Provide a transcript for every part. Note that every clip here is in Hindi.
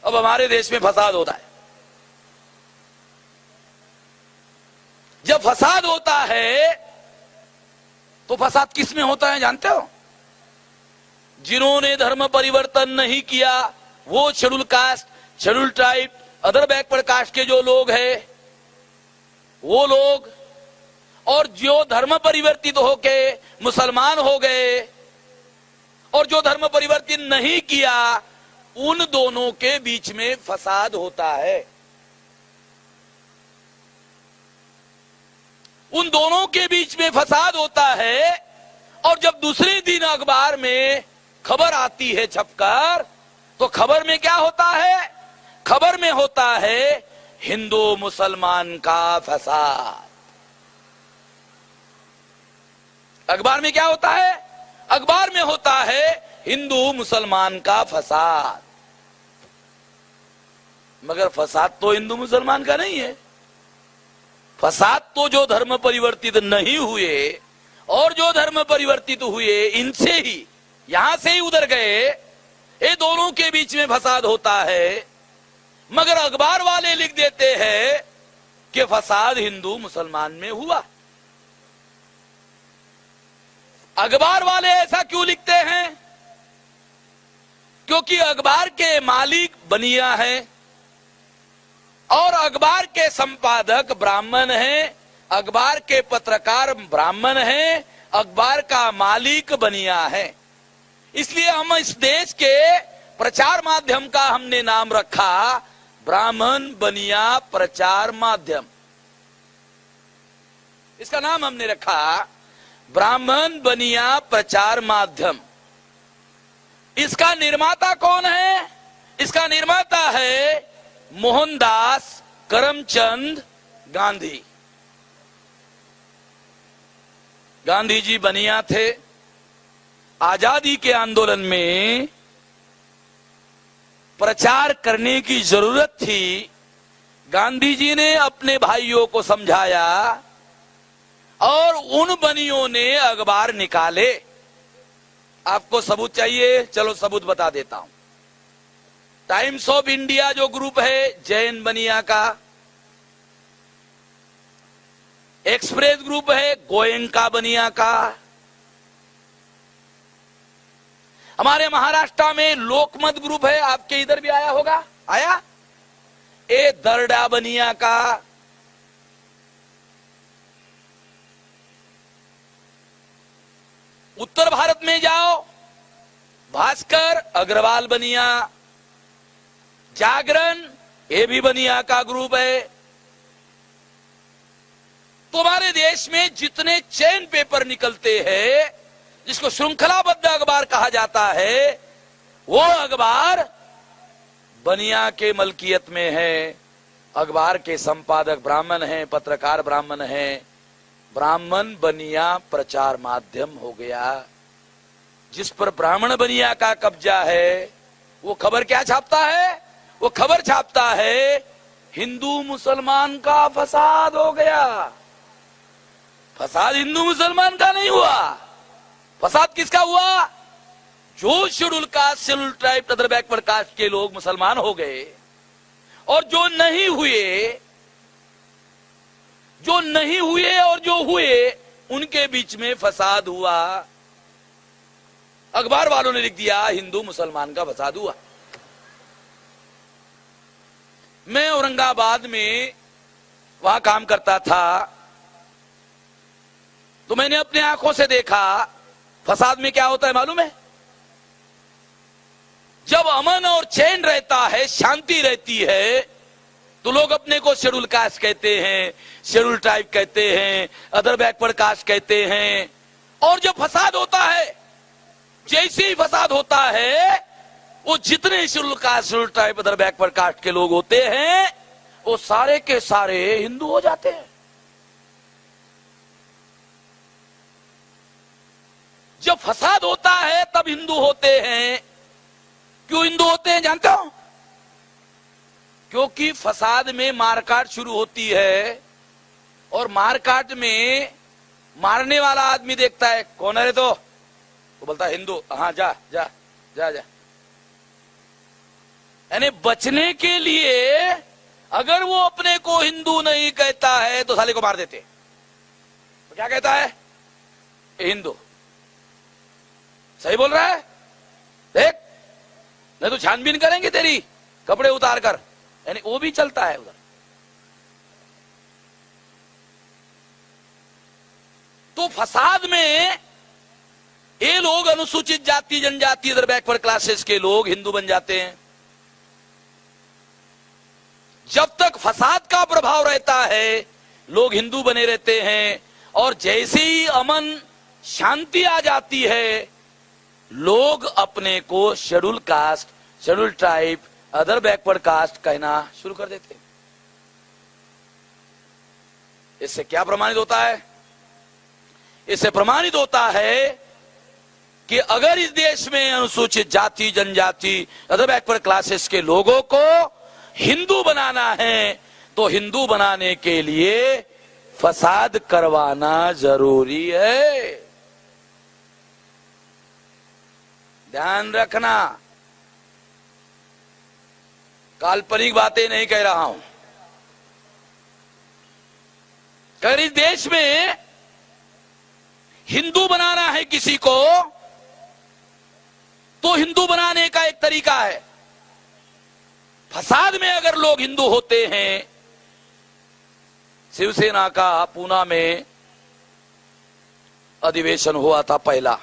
अब हमारे देश में फसाद होता है। जब फसाद होता है तो फसाद किस में होता है जानते हो? जिन्होंने धर्म परिवर्तन नहीं किया, वो schedule caste, schedule tribe, other backward caste के जो लोग हैं वो लोग, और जो धर्म परिवर्तित होके मुसलमान हो गए और जो धर्म परिवर्तन नहीं किया, उन दोनों के बीच में फसाद होता है। उन दोनों के बीच में फसाद होता है। और जब दूसरे दिन अखबार में खबर आती है छपकर, तो खबर में क्या होता है? खबर में होता है हिंदू मुसलमान का फसाद। अखबार में क्या होता है? अखबार में होता है हिंदू मुसलमान का फसाद। मगर फसाद तो हिंदू मुसलमान का नहीं है। फसाद तो जो धर्म परिवर्तित नहीं हुए और जो धर्म परिवर्तित हुए, इनसे ही, यहां से ही उधर गए, ये दोनों के बीच में फसाद होता है। मगर अखबार वाले लिख देते हैं कि फसाद हिंदू मुसलमान में हुआ। अखबार वाले ऐसा क्यों लिखते हैं? क्योंकि अखबार के मालिक बनिया हैं और अखबार के संपादक ब्राह्मण हैं, अखबार के पत्रकार ब्राह्मण हैं, अखबार का मालिक बनिया है। इसलिए हम इस देश के प्रचार माध्यम का हमने नाम रखा ब्राह्मण बनिया प्रचार माध्यम। इसका नाम हमने रखा ब्राह्मण बनिया प्रचार माध्यम। इसका निर्माता कौन है? इसका निर्माता है मोहनदास करमचंद गांधी। गांधी जी बनिया थे। आजादी के आंदोलन में प्रचार करने की जरूरत थी। गांधी जी ने अपने भाइयों को समझाया और उन बनियों ने अखबार निकाले। आपको सबूत चाहिए? चलो सबूत बता देता हूं। टाइम्स ऑफ इंडिया जो ग्रुप है जैन बनिया का, एक्सप्रेस ग्रुप है गोयंका बनिया का, हमारे महाराष्ट्र में लोकमत ग्रुप है, आपके इधर भी आया होगा, आया, ए दरडा बनिया का, उत्तर भारत में जाओ भास्कर अग्रवाल बनिया, जागरण ये भी बनिया का ग्रुप है। तो हमारे देश में जितने चैन पेपर निकलते हैं, जिसको श्रृंखलाबद्ध अखबार कहा जाता है, वो अखबार बनिया के मलकियत में है। अखबार के संपादक ब्राह्मण हैं, पत्रकार ब्राह्मण हैं। ब्राह्मण बनिया प्रचार माध्यम हो गया। जिस पर ब्राह्मण बनिया का कब्जा है, वो खबर क्या छापता है? वो खबर छापता है हिंदू मुसलमान का फसाद हो गया। फसाद हिंदू मुसलमान का नहीं हुआ। फसाद किसका हुआ? जो schedule caste, schedule tribe, other backward caste के लोग मुसलमान हो गए और जो नहीं हुए और जो हुए, उनके बीच में फसाद हुआ। अखबार वालों ने लिख दिया हिंदू मुसलमान का फसाद हुआ। मैं औरंगाबाद में वहां काम करता था, तो मैंने अपने आंखों से देखा फसाद में क्या होता है मालूम है? जब अमन और चैन रहता है, शांति रहती है, तो लोग अपने को शेड्यूल कास्ट कहते हैं, शेड्यूल ट्राइब कहते हैं, अदर बैकवर्ड कास्ट कहते हैं। और जब फसाद होता है, जैसे ही फसाद होता है, वो जितने schedule caste, schedule tribe, other backward caste के लोग होते हैं, वो सारे के सारे हिंदू हो जाते हैं। जब फसाद होता है तब हिंदू होते हैं। क्यों हिंदू होते हैं जानते हो? क्योंकि फसाद में मारकाट शुरू होती है और मारकाट में मारने वाला आदमी देखता है कौन है रे, तो बोलता है हिंदू। हाँ जा जा जा जा, यानी बचने के लिए अगर वो अपने को हिंदू नहीं कहता है तो साले को मार देते। तो क्या कहता है? हिंदू। सही बोल रहा है? देख, नहीं तो छानबीन करेंगे तेरी, कपड़े उतार कर। यानी वो भी चलता है उधर। तो फसाद में ये लोग अनुसूचित जाति जनजाति इधर बैकवर्ड क्लासेस के लोग हिंदू बन जाते हैं। जब तक फसाद का प्रभाव रहता है लोग हिंदू बने रहते हैं, और जैसे ही अमन शांति आ जाती है लोग अपने को schedule caste, schedule tribe, other backward caste कहना शुरू कर देते हैं। इससे क्या प्रमाणित होता है? इससे प्रमाणित होता है कि अगर इस देश में अनुसूचित जाति जनजाति अदर बैकवर्ड क्लासेस के लोगों को हिंदू बनाना है तो हिंदू बनाने के लिए फसाद करवाना जरूरी है। ध्यान रखना, काल्पनिक बातें नहीं कह रहा हूं। अगर इस देश में हिंदू बनाना है किसी को तो हिंदू बनाने का एक तरीका है। फसाद में अगर लोग हिंदू होते हैं, शिवसेना का पूना में अधिवेशन हुआ था पहला,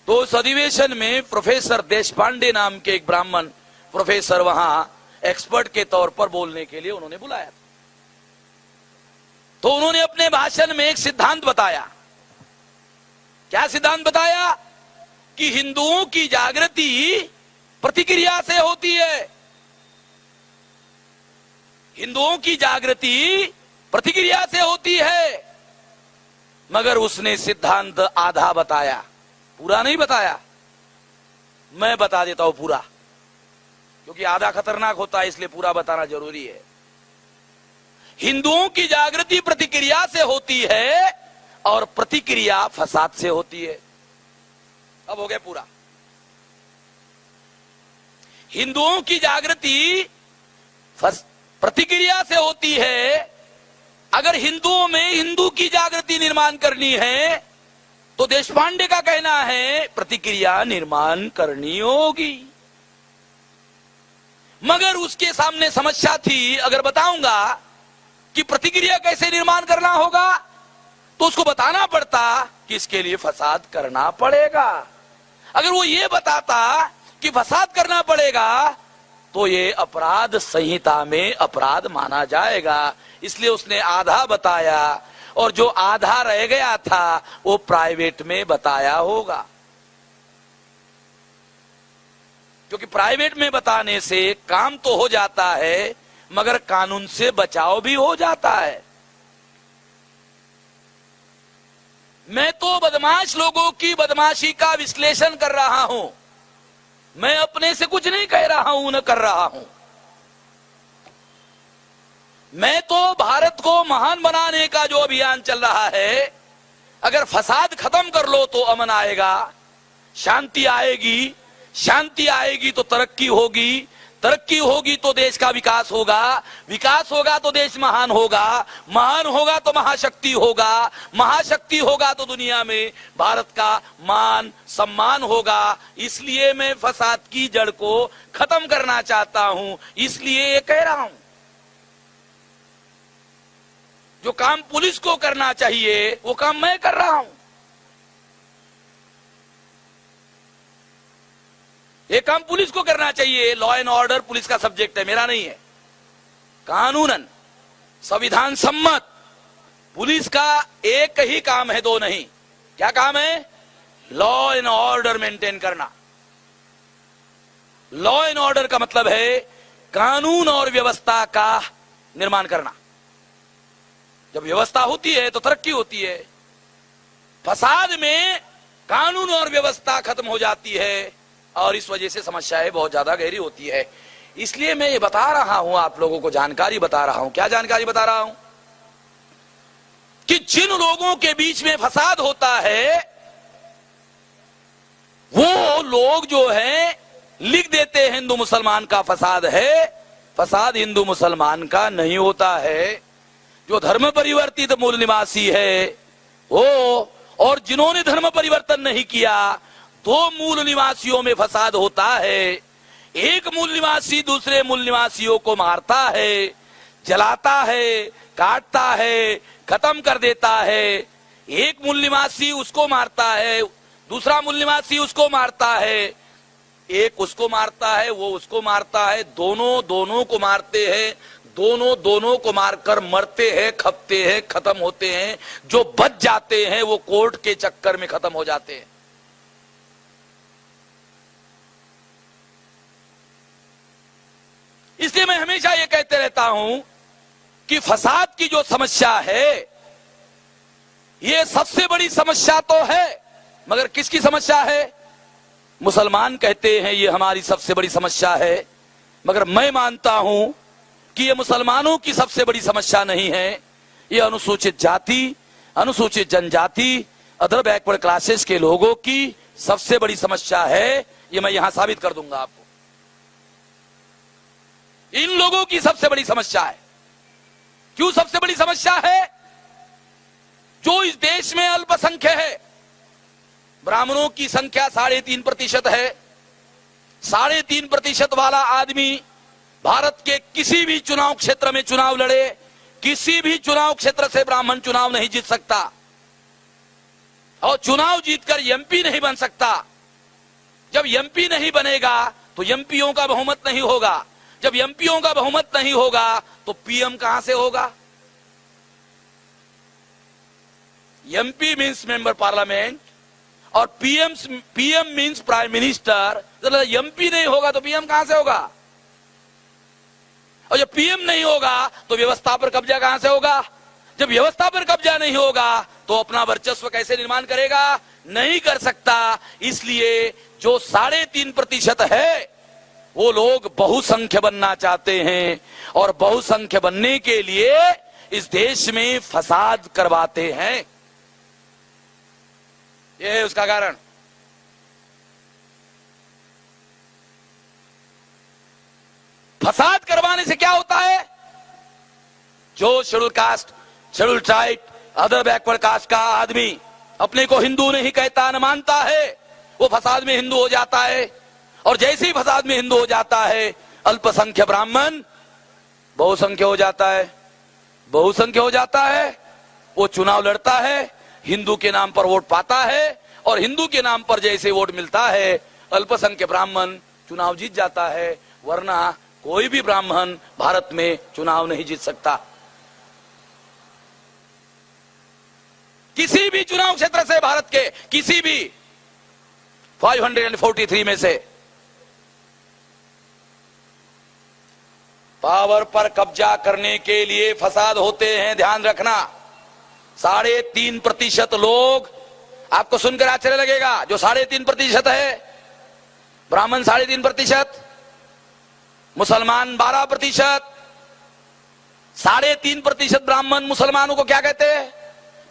तो उस अधिवेशन में प्रोफेसर देशपांडे नाम के एक ब्राह्मण प्रोफेसर वहां एक्सपर्ट के तौर पर बोलने के लिए उन्होंने बुलाया। तो उन्होंने अपने भाषण में एक सिद्धांत बताया। क्या सिद्धांत बताया? कि हिंदुओं की जागृति प्रतिक्रिया से होती है। हिंदुओं की जागृति प्रतिक्रिया से होती है। मगर उसने सिद्धांत आधा बताया, पूरा नहीं बताया। मैं बता देता हूं पूरा, क्योंकि आधा खतरनाक होता है, इसलिए पूरा बताना जरूरी है। हिंदुओं की जागृति प्रतिक्रिया से होती है और प्रतिक्रिया फसाद से होती है। अब हो गया पूरा। हिंदुओं की जागृति प्रतिक्रिया से होती है। अगर हिंदुओं में हिंदू की जागृति निर्माण करनी है तो देशपांडे का कहना है प्रतिक्रिया निर्माण करनी होगी। मगर उसके सामने समस्या थी। अगर बताऊंगा कि प्रतिक्रिया कैसे निर्माण करना होगा तो उसको बताना पड़ता कि इसके लिए फसाद करना पड़ेगा। अगर वो ये बताता कि फसाद करना पड़ेगा तो ये अपराध संहिता में अपराध माना जाएगा। इसलिए उसने आधा बताया और जो आधा रह गया था वो प्राइवेट में बताया होगा, क्योंकि प्राइवेट में बताने से काम तो हो जाता है मगर कानून से बचाव भी हो जाता है। मैं तो बदमाश लोगों की बदमाशी का विश्लेषण कर रहा हूं। मैं अपने से कुछ नहीं कह रहा हूं, न कर रहा हूं। मैं तो भारत को महान बनाने का जो अभियान चल रहा है, अगर फसाद खत्म कर लो तो अमन आएगा, शांति आएगी, शांति आएगी तो तरक्की होगी, तरक्की होगी तो देश का विकास होगा, विकास होगा तो देश महान होगा, महान होगा तो महाशक्ति होगा, महाशक्ति होगा तो दुनिया में भारत का मान सम्मान होगा। इसलिए मैं फसाद की जड़ को खत्म करना चाहता हूं, इसलिए ये कह रहा हूं। जो काम पुलिस को करना चाहिए वो काम मैं कर रहा हूं। ये काम पुलिस को करना चाहिए। लॉ एंड ऑर्डर पुलिस का सब्जेक्ट है, मेरा नहीं है। कानूनन संविधान सम्मत पुलिस का एक ही काम है, दो नहीं। क्या काम है? लॉ एंड ऑर्डर मेंटेन करना। लॉ एंड ऑर्डर का मतलब है कानून और व्यवस्था का निर्माण करना। जब व्यवस्था होती है तो तरक्की होती है। फसाद में कानून और व्यवस्था खत्म हो जाती है और इस वजह से समस्याएं बहुत ज्यादा गहरी होती है। इसलिए मैं ये बता रहा हूं, आप लोगों को जानकारी बता रहा हूं। क्या जानकारी बता रहा हूं? कि जिन लोगों के बीच में फसाद होता है वो लोग जो हैं लिख देते हैं हिंदू मुसलमान का फसाद है। फसाद हिंदू मुसलमान का नहीं होता है। जो धर्म परिवर्तित मूल निवासी है वो, और जिन्होंने धर्म परिवर्तन नहीं किया, दो मूल निवासियों में फसाद होता है। एक मूल निवासी दूसरे मूल निवासियों को मारता है, जलाता है, काटता है, खत्म कर देता है। एक मूल निवासी उसको मारता है, दूसरा मूल निवासी उसको मारता है, एक उसको मारता है, वो उसको मारता है, दोनों को मारते हैं, दोनों को मारकर मरते हैं, खपते हैं, खत्म होते हैं। जो बच जाते हैं वो कोर्ट के चक्कर में खत्म हो जाते हैं। इसलिए मैं हमेशा ये कहते रहता हूं कि फसाद की जो समस्या है ये सबसे बड़ी समस्या तो है, मगर किसकी समस्या है? मुसलमान कहते हैं ये हमारी सबसे बड़ी समस्या है, मगर मैं मानता हूं कि ये मुसलमानों की सबसे बड़ी समस्या नहीं है। ये अनुसूचित जाति, अनुसूचित जनजाति, अदर बैकवर्ड क्लासेस के लोगों की सबसे बड़ी समस्या है। ये मैं यहां साबित कर दूंगा आपको। इन लोगों की सबसे बड़ी समस्या है। क्यों सबसे बड़ी समस्या है? जो इस देश में अल्पसंख्यक है, ब्राह्मणों की संख्या 3.5% है। 3.5% वाला आदमी भारत के किसी भी चुनाव क्षेत्र में चुनाव लड़े, किसी भी चुनाव क्षेत्र से ब्राह्मण चुनाव नहीं जीत सकता, और चुनाव जीतकर एमपी नहीं बन सकता। जब एमपी नहीं बनेगा तो एमपीओं का बहुमत नहीं होगा। जब एमपीओं का बहुमत नहीं होगा तो पीएम कहां से होगा? एमपी मीन्स मेंबर पार्लियामेंट और PM means prime minister. MP नहीं होगा तो पीएम कहां से होगा? और जब पीएम नहीं होगा तो व्यवस्था पर कब्जा कहां से होगा? जब व्यवस्था पर कब्जा नहीं होगा तो अपना वर्चस्व कैसे निर्माण करेगा? नहीं कर सकता। इसलिए जो 3.5% है वो लोग बहुसंख्य बनना चाहते हैं, और बहुसंख्य बनने के लिए इस देश में फसाद करवाते हैं। यह है उसका कारण। फसाद करवाने से क्या होता है? जो schedule caste, schedule tribe, other backward caste का आदमी अपने को हिंदू नहीं कहता, न मानता है, वो फसाद में हिंदू हो जाता है। और जैसे ही फसाद में हिंदू हो जाता है, अल्पसंख्यक ब्राह्मण बहुसंख्य हो जाता है। बहुसंख्य हो जाता है, वो चुनाव लड़ता है, हिंदू के नाम पर वोट पाता है, और हिंदू के नाम पर जैसे वोट मिलता है, अल्पसंख्यक ब्राह्मण चुनाव जीत जाता है। वरना कोई भी ब्राह्मण भारत में चुनाव नहीं जीत सकता। किसी भी चुनाव क्षेत्र से, भारत के किसी भी 543 में से पावर पर कब्जा करने के लिए फसाद होते हैं। ध्यान रखना। 3.5% लोग, आपको सुनकर आश्चर्य लगेगा, जो 3.5% है, ब्राह्मण 3.5%, मुसलमान 12%। 3.5% ब्राह्मण मुसलमानों को क्या कहते हैं?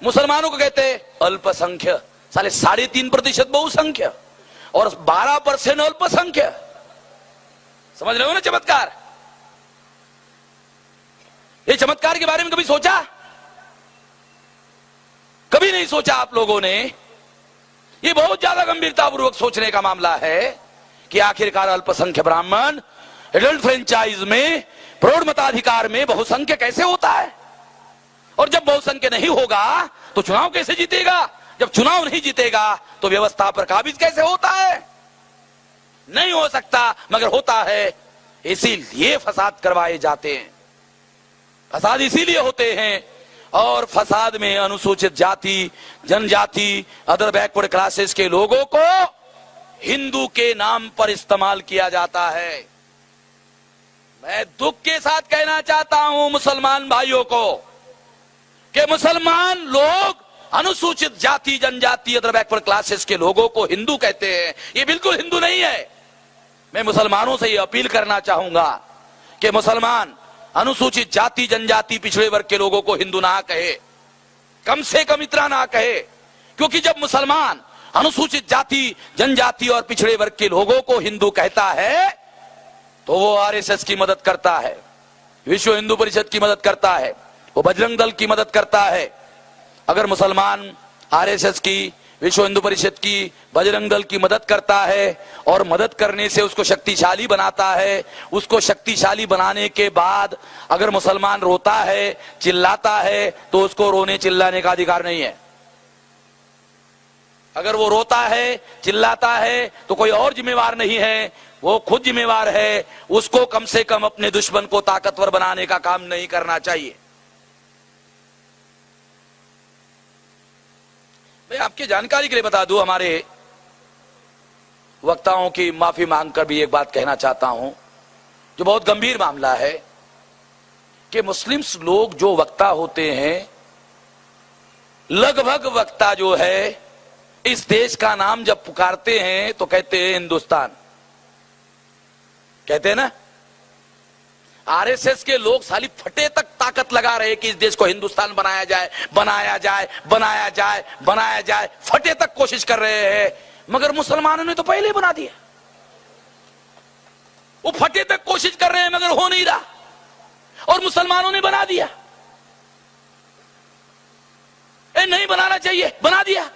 मुसलमानों को कहते हैं अल्पसंख्यक। 3.5% बहुसंख्य और 12% अल्पसंख्य। समझ रहे हो ना चमत्कार? ये चमत्कार के बारे में कभी सोचा? कभी नहीं सोचा आप लोगों ने। ये बहुत ज्यादा गंभीरतापूर्वक सोचने का मामला है कि आखिरकार अल्पसंख्यक ब्राह्मण एडल्ट फ्रेंचाइज में, प्रौढ़ मताधिकार में बहुसंख्य कैसे होता है? और जब बहुसंख्य नहीं होगा तो चुनाव कैसे जीतेगा? जब चुनाव नहीं जीतेगा तो व्यवस्था पर काबिज कैसे होता है? नहीं हो सकता, मगर होता है। इसीलिए फसाद करवाए जाते हैं। फसाद इसीलिए होते हैं, और फसाद में अनुसूचित जाति, जनजाति, अदर बैकवर्ड क्लासेस के लोगों को हिंदू के नाम पर इस्तेमाल किया जाता है। मैं दुख के साथ कहना चाहता हूं मुसलमान भाइयों को कि मुसलमान लोग अनुसूचित जाति, जनजाति, अदर बैकवर्ड क्लासेस के लोगों को हिंदू कहते हैं। ये बिल्कुल हिंदू नहीं है। मैं मुसलमानों से ये अपील करना चाहूंगा कि मुसलमान अनुसूचित जाति, जनजाति, पिछड़े वर्ग के लोगों को हिंदू ना कहे, कम से कम इतना ना कहे। क्योंकि जब मुसलमान अनुसूचित जाति, जनजाति और पिछड़े वर्ग के लोगों को हिंदू कहता है तो वो आरएसएस की मदद करता है, विश्व हिंदू परिषद की मदद करता है, वो बजरंग दल की मदद करता है। अगर मुसलमान आरएसएस की, विश्व हिंदू परिषद की, बजरंग दल की मदद करता है और मदद करने से उसको शक्तिशाली बनाता है, उसको शक्तिशाली बनाने के बाद अगर मुसलमान रोता है, चिल्लाता है, तो उसको रोने चिल्लाने का अधिकार नहीं है। अगर वो रोता है, चिल्लाता है, तो कोई और जिम्मेवार नहीं है, वो खुद जिम्मेवार है। उसको कम से कम अपने दुश्मन को ताकतवर बनाने का काम नहीं करना चाहिए। मैं आपकी जानकारी के लिए बता दूं, हमारे वक्ताओं की माफी मांगकर भी एक बात कहना चाहता हूं, जो बहुत गंभीर मामला है कि मुस्लिम्स लोग जो वक्ता होते हैं, लगभग वक्ता जो है इस देश का नाम जब पुकारते हैं तो कहते हैं हिंदुस्तान, कहते हैं ना। आरएसएस के लोग साली फटे तक ताकत लगा रहे कि इस देश को हिंदुस्तान बनाया जाए, बनाया जाए, बनाया जाए, बनाया जाए, फटे तक कोशिश कर रहे हैं, मगर मुसलमानों ने तो पहले बना दिया। वो फटे तक कोशिश कर रहे हैं मगर हो नहीं रहा, और मुसलमानों ने बना दिया। नहीं बनाना चाहिए, बना दिया।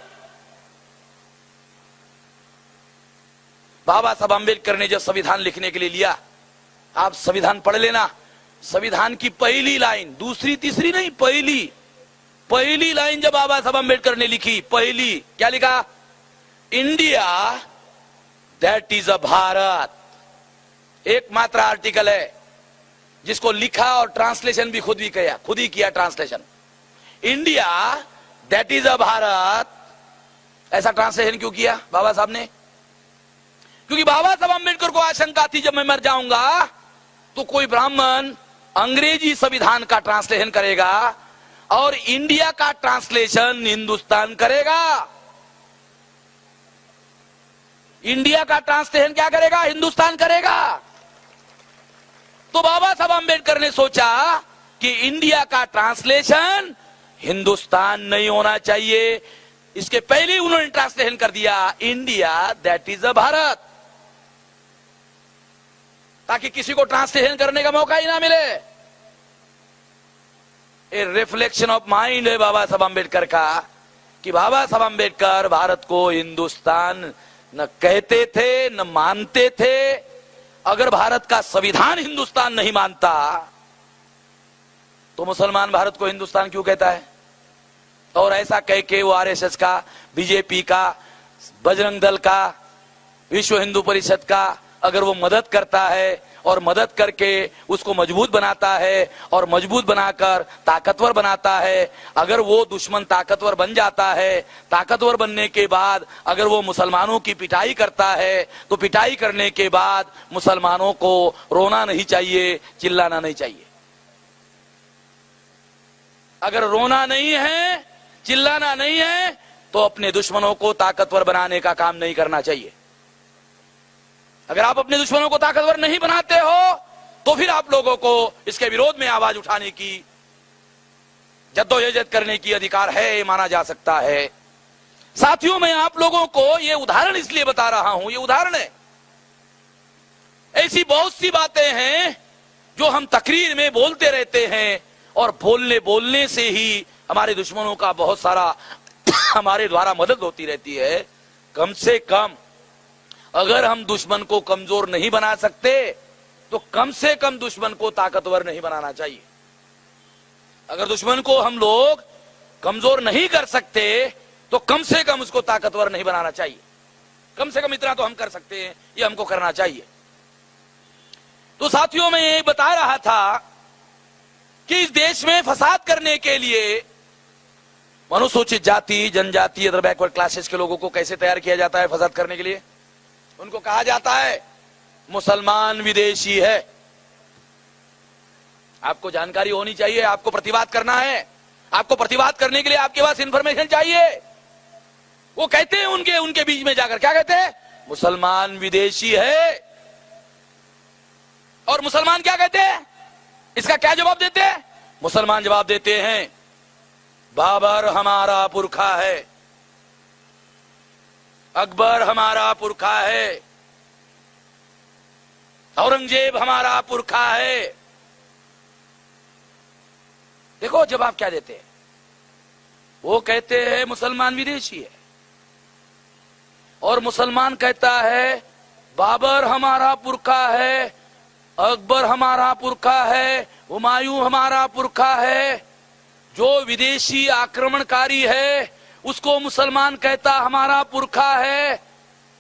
बाबा साहब अम्बेडकर ने जब संविधान लिखने के लिए लिया, आप संविधान पढ़ लेना, संविधान की पहली लाइन, दूसरी तीसरी नहीं, पहली लाइन जब बाबा साहब अम्बेडकर ने लिखी, पहली क्या लिखा? India that is a Bharat. एकमात्र आर्टिकल है जिसको लिखा और ट्रांसलेशन भी खुद ही किया translation. India that is a Bharat. ऐसा ट्रांसलेशन क्यों किया बाबा साहब ने? क्योंकि बाबा साहब अम्बेडकर को आशंका थी जब मैं मर जाऊंगा तो कोई ब्राह्मण अंग्रेजी संविधान का ट्रांसलेशन करेगा और इंडिया का ट्रांसलेशन हिंदुस्तान करेगा। इंडिया का ट्रांसलेशन क्या करेगा? हिंदुस्तान करेगा। तो बाबा साहब अम्बेडकर ने सोचा कि इंडिया का ट्रांसलेशन हिंदुस्तान नहीं होना चाहिए। इसके पहले उन्होंने ट्रांसलेशन कर दिया India that is a Bharat, ताकि किसी को ट्रांसलेशन करने का मौका ही ना मिले। ए रिफ्लेक्शन ऑफ माइंड है बाबा साहब अम्बेडकर का, कि बाबा साहब अम्बेडकर भारत को हिंदुस्तान न कहते थे न मानते थे। अगर भारत का संविधान हिंदुस्तान नहीं मानता तो मुसलमान भारत को हिंदुस्तान क्यों कहता है? और ऐसा कह के वो आरएसएस का, बीजेपी का, बजरंग दल का, विश्व हिंदू परिषद का अगर वो मदद करता है और मदद करके उसको मजबूत बनाता है और मजबूत बनाकर ताकतवर बनाता है, अगर वो दुश्मन ताकतवर बन जाता है, ताकतवर बनने के बाद अगर वो मुसलमानों की पिटाई करता है, तो पिटाई करने के बाद मुसलमानों को रोना नहीं चाहिए, चिल्लाना नहीं चाहिए। अगर रोना नहीं है, चिल्लाना नहीं है, तो अपने दुश्मनों को ताकतवर बनाने का काम नहीं करना चाहिए। अगर आप अपने दुश्मनों को ताकतवर नहीं बनाते हो तो फिर आप लोगों को इसके विरोध में आवाज उठाने की, जद्दोजहद करने की अधिकार है, ये माना जा सकता है। साथियों, मैं आप लोगों को ये उदाहरण इसलिए बता रहा हूं, ये उदाहरण है। ऐसी बहुत सी बातें हैं जो हम तकरीर में बोलते रहते हैं और बोलने से ही हमारे दुश्मनों का बहुत सारा हमारे द्वारा मदद होती रहती है। कम से कम अगर हम दुश्मन को कमजोर नहीं बना सकते तो कम से कम दुश्मन को ताकतवर नहीं बनाना चाहिए। अगर दुश्मन को हम लोग कमजोर नहीं कर सकते तो कम से कम उसको ताकतवर नहीं बनाना चाहिए। कम से कम इतना तो हम कर सकते हैं, ये हमको करना चाहिए। तो साथियों, मैं ये बता रहा था कि इस देश में फसाद करने के लिए अनुसूचित जाति, जनजाति, अदर बैकवर्ड क्लासेस के लोगों को कैसे तैयार किया जाता है फसाद करने के लिए? उनको कहा जाता है मुसलमान विदेशी है। आपको जानकारी होनी चाहिए, आपको प्रतिवाद करना है। आपको प्रतिवाद करने के लिए आपके पास इंफॉर्मेशन चाहिए। वो कहते हैं उनके बीच में जाकर, क्या कहते हैं? मुसलमान विदेशी है। और मुसलमान क्या कहते हैं? इसका क्या जवाब देते हैं? मुसलमान जवाब देते हैं बाबर हमारा पुरखा है। अकबर हमारा पुरखा है, औरंगजेब हमारा पुरखा है। देखो जवाब क्या देते हैं, वो कहते हैं मुसलमान विदेशी है, और मुसलमान कहता है बाबर हमारा पुरखा है, अकबर हमारा पुरखा है, हुमायूं हमारा पुरखा है। जो विदेशी आक्रमणकारी है उसको मुसलमान कहता हमारा पुरखा है।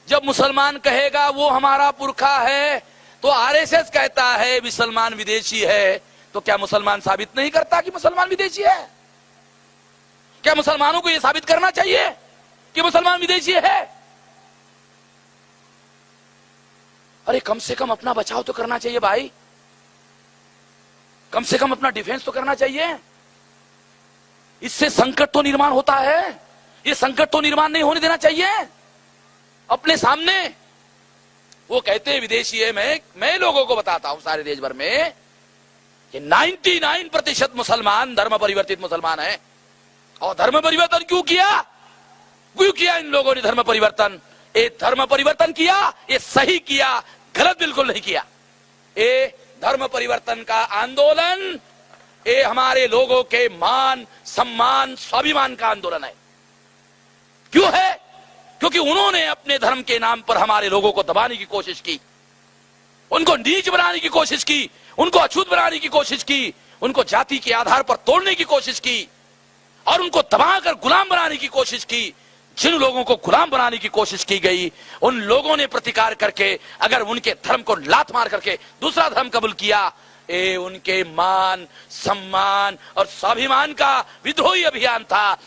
जब मुसलमान कहेगा वो हमारा पुरखा है, तो आरएसएस कहता है मुसलमान विदेशी है। तो क्या मुसलमान साबित नहीं करता कि मुसलमान विदेशी है? क्या मुसलमानों को यह साबित करना चाहिए कि मुसलमान विदेशी है? अरे कम से कम अपना बचाव तो करना चाहिए भाई, कम से कम अपना डिफेंस तो करना चाहिए। इससे संकट तो निर्माण होता है, ये संकट तो निर्माण नहीं होने देना चाहिए अपने सामने। वो कहते हैं विदेशी है। मैं लोगों को बताता हूं सारे देश भर में कि 99% मुसलमान धर्म परिवर्तित मुसलमान है। और धर्म परिवर्तन क्यों किया इन लोगों ने धर्म परिवर्तन? ये धर्म परिवर्तन किया, ये सही किया, गलत बिल्कुल नहीं किया। ये धर्म परिवर्तन का आंदोलन ये हमारे लोगों के मान, सम्मान, स्वाभिमान का आंदोलन है। क्यों है? क्योंकि उन्होंने अपने धर्म के नाम पर हमारे लोगों को दबाने की कोशिश की, उनको नीच बनाने की कोशिश की, उनको अछूत बनाने की कोशिश की, उनको जाति के आधार पर तोड़ने की कोशिश की, और उनको दबाकर गुलाम बनाने की कोशिश की। जिन लोगों को गुलाम बनाने की कोशिश की गई, उन लोगों ने प्रतिकार करके अगर उनके धर्म को लात मार करके दूसरा धर्म कबूल किया, ये उनके मान, सम्मान और स्वाभिमान का विद्रोही अभियान था।